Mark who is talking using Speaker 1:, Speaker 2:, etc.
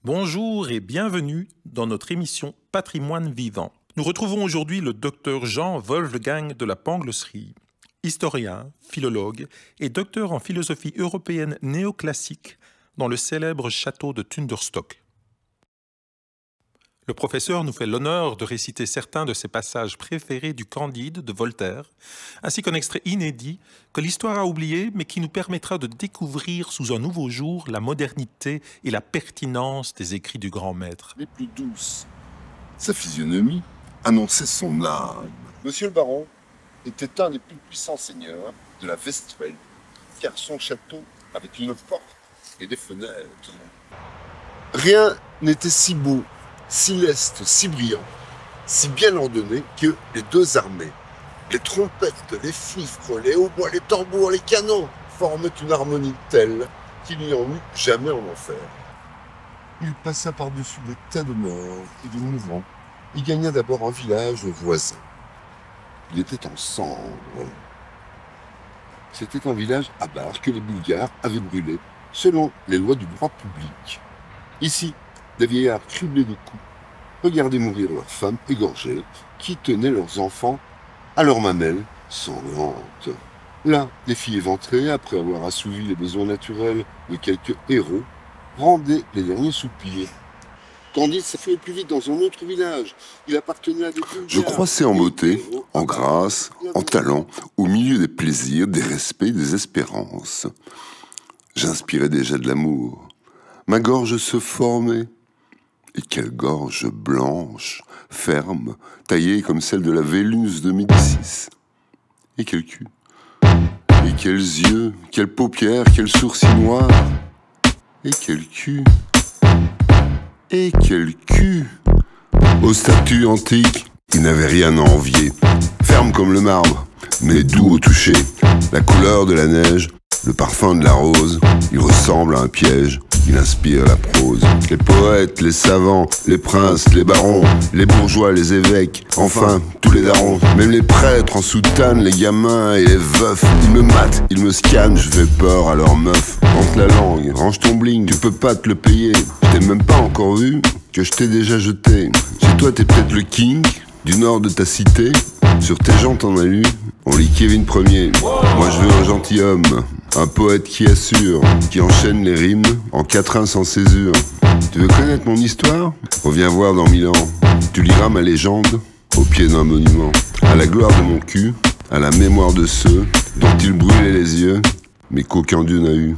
Speaker 1: Bonjour et bienvenue dans notre émission Patrimoine vivant. Nous retrouvons aujourd'hui le docteur Jean Wolfgang de la Panglosseri, historien, philologue et docteur en philosophie européenne néoclassique dans le célèbre château de Tunderstock. Le professeur nous fait l'honneur de réciter certains de ses passages préférés du Candide de Voltaire, ainsi qu'un extrait inédit que l'histoire a oublié, mais qui nous permettra de découvrir sous un nouveau jour la modernité et la pertinence des écrits du grand maître.
Speaker 2: Les plus douces. Sa physionomie annonçait son âme. Monsieur le baron était un des plus puissants seigneurs de la Westphalie, car son château avait une porte et des fenêtres. Rien n'était si beau, si leste, si brillant, si bien ordonné que les deux armées, les trompettes, les fifres, les hautbois, les tambours, les canons, formaient une harmonie telle qu'il n'y en eut jamais en enfer. Il passa par-dessus des tas de morts et de mourants. Il gagna d'abord un village voisin. Il était en cendres. C'était un village à Bar que les Bulgares avaient brûlé, selon les lois du droit public. Ici, des vieillards criblés de coups regardaient mourir leurs femmes égorgées qui tenaient leurs enfants à leurs mamelles sanglantes. Là, des filles éventrées, après avoir assouvi les besoins naturels de quelques héros, rendaient les derniers soupirs. Candide s'est fait plus vite dans un autre village. Il appartenait à des Bulgares. Je croissais en beauté, en grâce, en talent, au milieu des plaisirs, des respects, des espérances. J'inspirais déjà de l'amour. Ma gorge se formait. Et quelle gorge blanche, ferme, taillée comme celle de la Vénus de Médicis. Et quel cul. Et quels yeux, quelles paupières, quels sourcils noirs. Et quel cul. Et quel cul. Aux statues antiques, il n'avait rien à envier. Ferme comme le marbre, mais doux au toucher. La couleur de la neige, le parfum de la rose, il ressemble à un piège. Il inspire la prose. Les poètes, les savants, les princes, les barons, les bourgeois, les évêques, enfin, tous les darons, même les prêtres en soutane, les gamins et les veufs. Ils me matent, ils me scannent, je fais peur à leurs meufs. Rentre la langue, range ton bling, tu peux pas te le payer. Je t'ai même pas encore vu, que je t'ai déjà jeté. Chez toi, t'es peut-être le king, du nord de ta cité. Sur tes jantes en alu, on lit Kevin Ier. Moi je veux un gentilhomme, un poète qui assure, qui enchaîne les rimes en quatrain sans césure. Tu veux connaître mon histoire? Reviens voir dans 1000 ans. Tu liras ma légende au pied d'un monument. À la gloire de mon cul, à la mémoire de ceux dont il brûlait les yeux, mais qu'aucun dieu n'a eu.